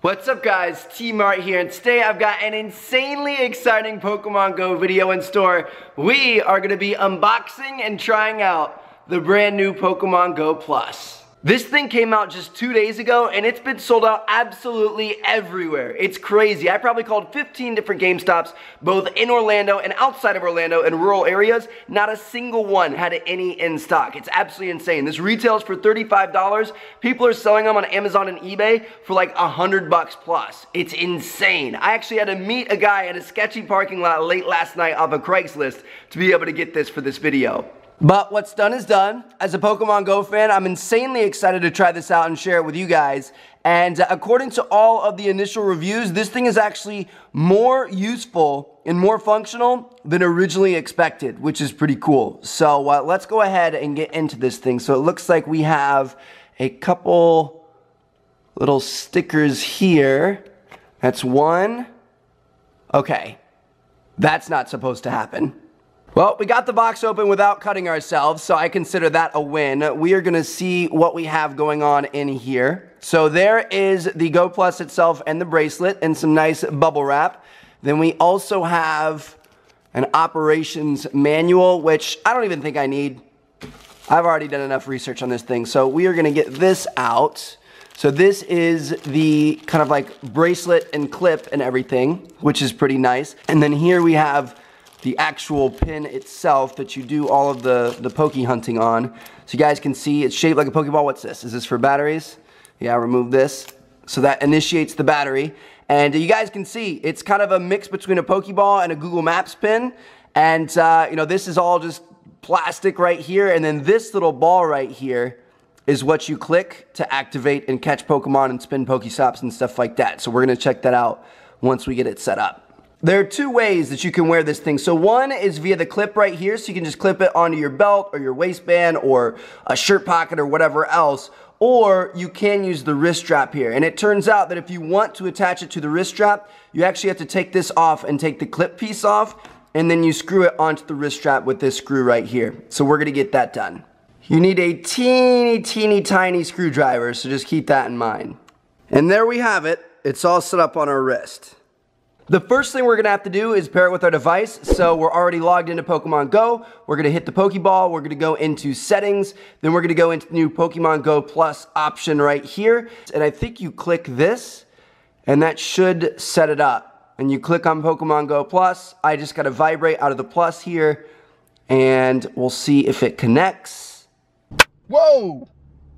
What's up guys, T-Mart here, and today I've got an insanely exciting Pokemon Go video in store. We are going to be unboxing and trying out the brand new Pokemon Go Plus. This thing came out just 2 days ago and it's been sold out absolutely everywhere. It's crazy. I probably called 15 different GameStops, both in Orlando and outside of Orlando in rural areas. Not a single one had any in stock. It's absolutely insane. This retails for $35. People are selling them on Amazon and eBay for like $100 plus. It's insane. I actually had to meet a guy at a sketchy parking lot late last night off of Craigslist to be able to get this for this video. But what's done is done. As a Pokemon Go fan, I'm insanely excited to try this out and share it with you guys. And according to all of the initial reviews, this thing is actually more useful and more functional than originally expected, which is pretty cool. So let's go ahead and get into this thing. So it looks like we have a couple little stickers here. That's one. Okay, that's not supposed to happen. Well, we got the box open without cutting ourselves, so I consider that a win. We are going to see what we have going on in here. So there is the Go Plus itself and the bracelet and some nice bubble wrap. Then we also have an operations manual, which I don't even think I need. I've already done enough research on this thing. So we are going to get this out. So this is the kind of like bracelet and clip and everything, which is pretty nice. And then here we have the actual pin itself that you do all of the Poke hunting on. So you guys can see it's shaped like a Pokeball. What's this? Is this for batteries? Yeah, remove this. So that initiates the battery. And you guys can see it's kind of a mix between a Pokeball and a Google Maps pin. And you know, this is all just plastic right here. And then this little ball right here is what you click to activate and catch Pokemon and spin Pokestops and stuff like that. So we're gonna check that out once we get it set up. There are two ways that you can wear this thing. So one is via the clip right here, so you can just clip it onto your belt or your waistband or a shirt pocket or whatever else. Or you can use the wrist strap here. And it turns out that if you want to attach it to the wrist strap, you actually have to take this off and take the clip piece off, and then you screw it onto the wrist strap with this screw right here. So we're gonna get that done. You need a teeny tiny screwdriver, so just keep that in mind. And there we have it. It's all set up on our wrist. The first thing we're gonna have to do is pair it with our device. So we're already logged into Pokemon Go. We're gonna hit the Pokeball. We're gonna go into settings. Then we're gonna go into the new Pokemon Go Plus option right here. And I think you click this and that should set it up. And you click on Pokemon Go Plus. I just gotta vibrate out of the plus here and we'll see if it connects. Whoa!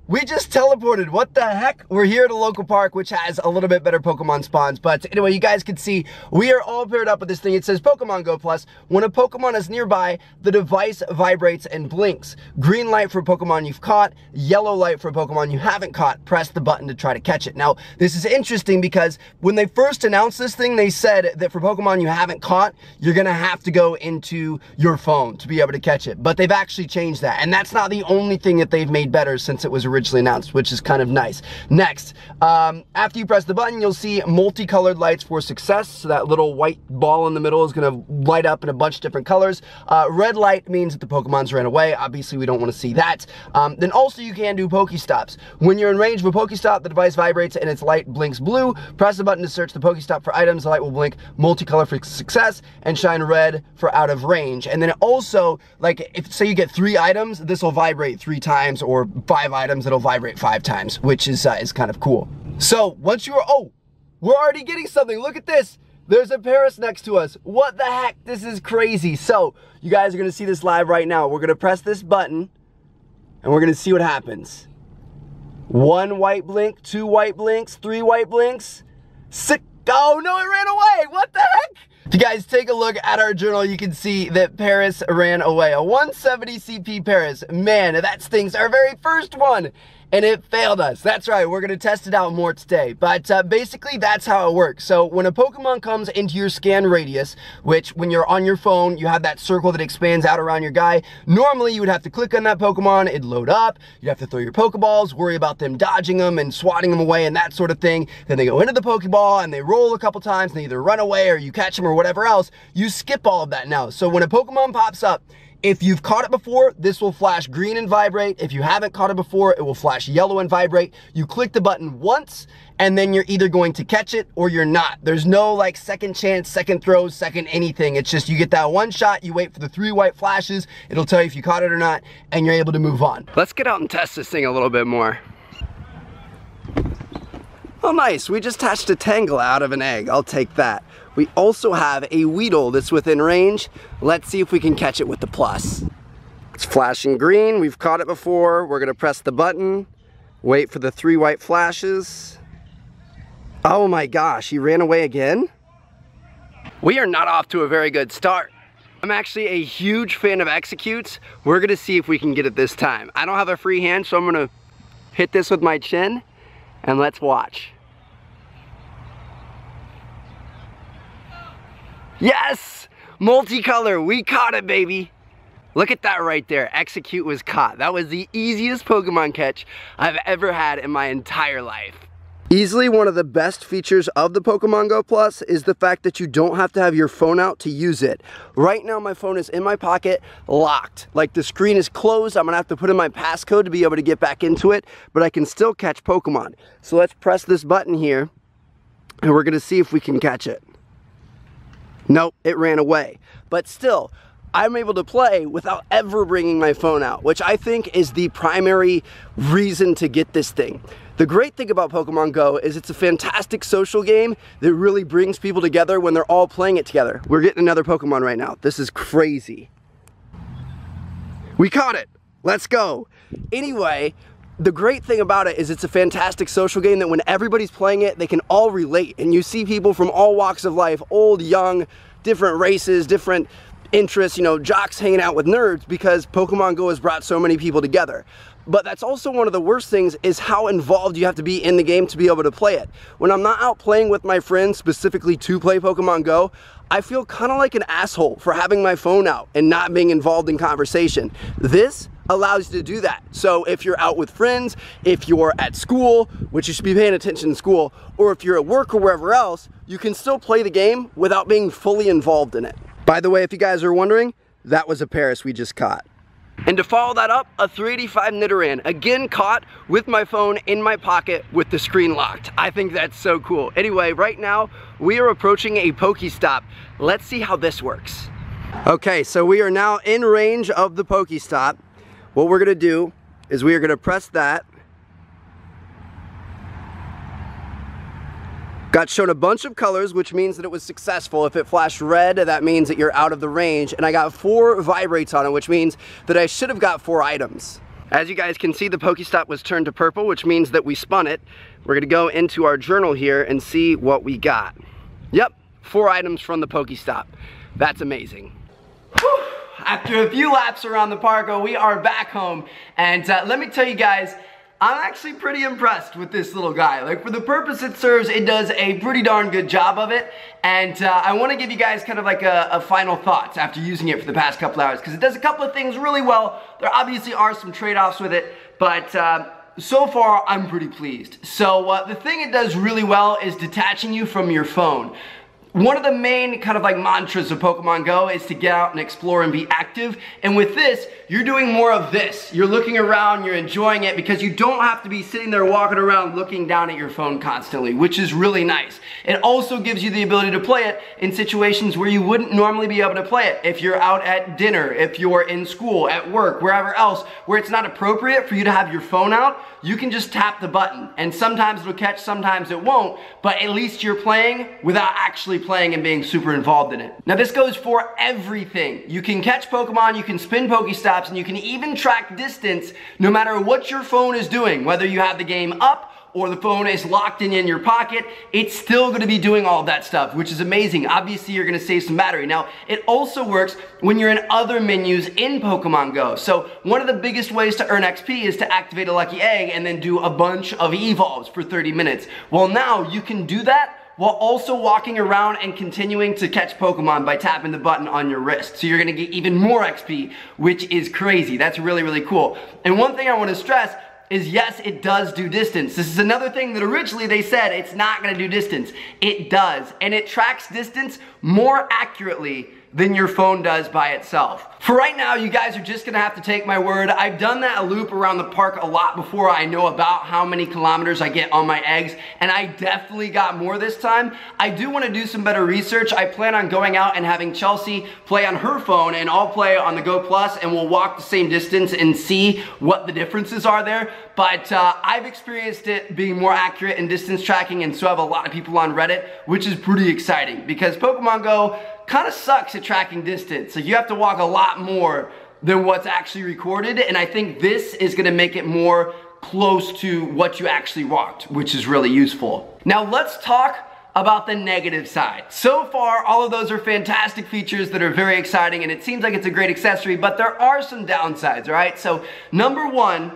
We just teleported. What the heck? We're here at a local park, which has a little bit better Pokemon spawns. But anyway, you guys can see we are all paired up with this thing. It says Pokemon Go Plus. When a Pokemon is nearby, the device vibrates and blinks. Green light for Pokemon you've caught, yellow light for Pokemon you haven't caught. Press the button to try to catch it. Now, this is interesting because when they first announced this thing, they said that for Pokemon you haven't caught, you're going to have to go into your phone to be able to catch it. But they've actually changed that. And that's not the only thing that they've made better since it was originally announced, which is kind of nice. Next, after you press the button, you'll see multicolored lights for success. So that little white ball in the middle is going to light up in a bunch of different colors. Red light means that the Pokemon's ran away. Obviously, we don't want to see that. Then also you can do Pokestops. When you're in range of a Pokestop, the device vibrates and its light blinks blue. Press the button to search the Pokestop for items. The light will blink multicolor for success and shine red for out of range. And then also, like, if say you get 3 items, this will vibrate 3 times, or 5 items, it'll vibrate 5 times, which is kind of cool. So once you are, oh, we're already getting something. Look at this. There's a Paris next to us. What the heck? This is crazy. So you guys are going to see this live right now. We're going to press this button and we're going to see what happens. 1 white blink, 2 white blinks, 3 white blinks, 6. Oh no, it ran away. What the heck? If you guys take a look at our journal, you can see that Paris ran away. A 170 CP Paris. Man, that stinks. Our very first one. And it failed us. That's right, we're gonna test it out more today. But basically, that's how it works. So when a Pokemon comes into your scan radius, which when you're on your phone, you have that circle that expands out around your guy. Normally, you would have to click on that Pokemon, it'd load up, you'd have to throw your Pokeballs, worry about them dodging them and swatting them away and that sort of thing. Then they go into the Pokeball and they roll a couple times and they either run away or you catch them or whatever else. You skip all of that now. So when a Pokemon pops up If you've caught it before, this will flash green and vibrate. If you haven't caught it before, it will flash yellow and vibrate. You click the button once, and then you're either going to catch it or you're not. There's no like second chance, second throws, second anything. It's just you get that one shot, you wait for the 3 white flashes, it'll tell you if you caught it or not, and you're able to move on. Let's get out and test this thing a little bit more. Oh nice, we just hatched a Tangela out of an egg. I'll take that. We also have a Weedle that's within range. Let's see if we can catch it with the plus. It's flashing green, we've caught it before. We're gonna press the button, wait for the 3 white flashes. Oh my gosh, he ran away again? We are not off to a very good start. I'm actually a huge fan of executes. We're gonna see if we can get it this time. I don't have a free hand, so I'm gonna hit this with my chin, and let's watch. Yes! Multicolor, we caught it, baby. Look at that right there, execute was caught. That was the easiest Pokemon catch I've ever had in my entire life. Easily one of the best features of the Pokemon Go Plus is the fact that you don't have to have your phone out to use it. Right now my phone is in my pocket, locked. Like the screen is closed, I'm gonna have to put in my passcode to be able to get back into it, but I can still catch Pokemon. So let's press this button here, and we're gonna see if we can catch it. Nope, it ran away. But still, I'm able to play without ever bringing my phone out, which I think is the primary reason to get this thing. The great thing about Pokemon Go is it's a fantastic social game that really brings people together when they're all playing it together. We're getting another Pokemon right now. This is crazy. We caught it. Let's go. Anyway, the great thing about it is it's a fantastic social game that when everybody's playing it, they can all relate. And you see people from all walks of life, old, young, different races, different interests, you know, jocks hanging out with nerds, because Pokemon Go has brought so many people together. But that's also one of the worst things, is how involved you have to be in the game to be able to play it. When I'm not out playing with my friends specifically to play Pokemon Go, I feel kind of like an asshole for having my phone out and not being involved in conversation. This allows you to do that. So if you're out with friends, if you're at school, which you should be paying attention in school, or if you're at work or wherever else, you can still play the game without being fully involved in it. By the way, if you guys are wondering, that was a Paris we just caught. And to follow that up, a 385 Nidoran, again caught with my phone in my pocket with the screen locked. I think that's so cool. Anyway, right now, we are approaching a Pokestop. Let's see how this works. Okay, so we are now in range of the Pokestop. What we're gonna do is we are gonna press that. Got shown a bunch of colors, which means that it was successful. If it flashed red, that means that you're out of the range. And I got 4 vibrates on it, which means that I should have got 4 items. As you guys can see, the Pokestop was turned to purple, which means that we spun it. We're gonna go into our journal here and see what we got. Yep, 4 items from the Pokestop. That's amazing. Whew. After a few laps around the park, we are back home. And let me tell you guys, I'm actually pretty impressed with this little guy. Like, for the purpose it serves, it does a pretty darn good job of it. And I want to give you guys kind of like a final thoughts after using it for the past couple hours, because it does a couple of things really well. There obviously are some trade-offs with it, but so far I'm pretty pleased. So the thing it does really well is detaching you from your phone. One of the main kind of like mantras of Pokemon Go is to get out and explore and be active. And with this, you're doing more of this. You're looking around, you're enjoying it, because you don't have to be sitting there walking around looking down at your phone constantly, which is really nice. It also gives you the ability to play it in situations where you wouldn't normally be able to play it. If you're out at dinner, if you're in school, at work, wherever else, where it's not appropriate for you to have your phone out, you can just tap the button. And sometimes it'll catch, sometimes it won't, but at least you're playing without actually playing and being super involved in it. Now this goes for everything. You can catch Pokemon, you can spin Pokestops, and you can even track distance no matter what your phone is doing. Whether you have the game up or the phone is locked in your pocket, it's still going to be doing all of that stuff, which is amazing. Obviously, you're going to save some battery. Now, it also works when you're in other menus in Pokemon Go. So one of the biggest ways to earn XP is to activate a lucky egg and then do a bunch of evolves for 30 minutes. Well, now you can do that while also walking around and continuing to catch Pokemon by tapping the button on your wrist. So you're gonna get even more XP, which is crazy. That's really, really cool. And one thing I wanna stress is, yes, it does do distance. This is another thing that originally they said it's not gonna do distance. It does, and it tracks distance more accurately than your phone does by itself. For right now, you guys are just gonna have to take my word. I've done that loop around the park a lot before. I know about how many kilometers I get on my eggs, and I definitely got more this time. I do wanna do some better research. I plan on going out and having Chelsea play on her phone, and I'll play on the Go Plus, and we'll walk the same distance and see what the differences are there. But I've experienced it being more accurate in distance tracking, and so have a lot of people on Reddit, which is pretty exciting because Pokemon Go kind of sucks at tracking distance. So you have to walk a lot more than what's actually recorded, and I think this is gonna make it more close to what you actually walked, which is really useful. Now let's talk about the negative side. So far, all of those are fantastic features that are very exciting, and it seems like it's a great accessory, but there are some downsides, all right? So number one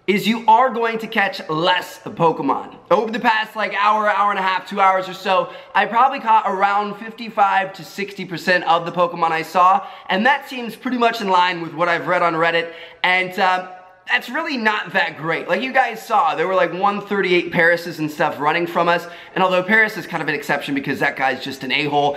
is you are going to catch less Pokemon. Over the past like hour and a half, 2 hours or so, I probably caught around 55 to 60% of the Pokemon I saw, and that seems pretty much in line with what I've read on Reddit, and that's really not that great. Like you guys saw, there were like 138 Parises and stuff running from us, and although Paris is kind of an exception because that guy's just an a-hole,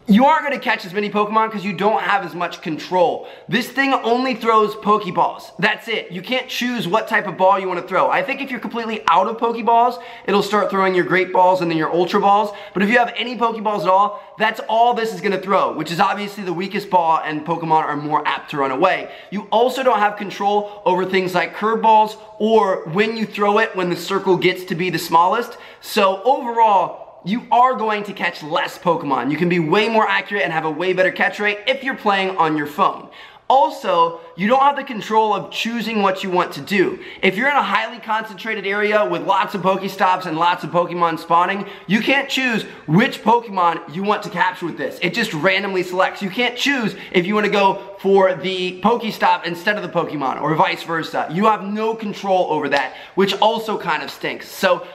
you aren't going to catch as many Pokemon because you don't have as much control. This thing only throws Pokeballs. That's it. You can't choose what type of ball you want to throw. I think if you're completely out of Pokeballs, it'll start throwing your Great Balls and then your Ultra Balls. But if you have any Pokeballs at all, that's all this is going to throw, which is obviously the weakest ball, and Pokemon are more apt to run away. You also don't have control over things like curveballs or when you throw it when the circle gets to be the smallest. So overall, you are going to catch less Pokemon. You can be way more accurate and have a way better catch rate if you're playing on your phone. Also, you don't have the control of choosing what you want to do. If you're in a highly concentrated area with lots of Pokestops and lots of Pokemon spawning, you can't choose which Pokemon you want to capture with this. It just randomly selects. You can't choose if you want to go for the Pokestop instead of the Pokemon or vice versa. You have no control over that, which also kind of stinks. So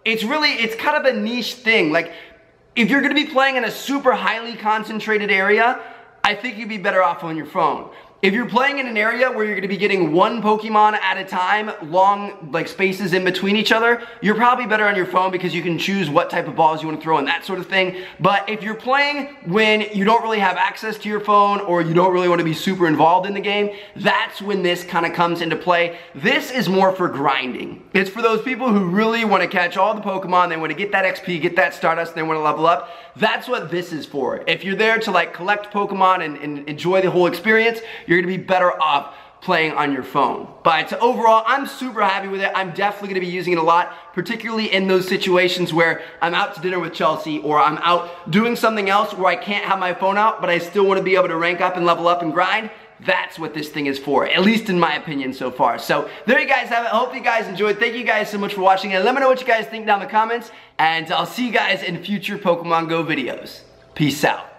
it's kind of a niche thing. Like, if you're gonna be playing in a super highly concentrated area, I think you'd be better off on your phone. If you're playing in an area where you're going to be getting one Pokemon at a time, long like spaces in between each other, you're probably better on your phone because you can choose what type of balls you want to throw and that sort of thing. But if you're playing when you don't really have access to your phone or you don't really want to be super involved in the game, that's when this kind of comes into play. This is more for grinding. It's for those people who really want to catch all the Pokemon, they want to get that XP, get that Stardust, they want to level up. That's what this is for. If you're there to like collect Pokemon and enjoy the whole experience, you're gonna be better off playing on your phone. But overall, I'm super happy with it. I'm definitely gonna be using it a lot, particularly in those situations where I'm out to dinner with Chelsea or I'm out doing something else where I can't have my phone out, but I still wanna be able to rank up and level up and grind. That's what this thing is for, at least in my opinion so far. So there you guys have it. I hope you guys enjoyed. Thank you guys so much for watching, and let me know what you guys think down in the comments, and I'll see you guys in future Pokemon Go videos. Peace out.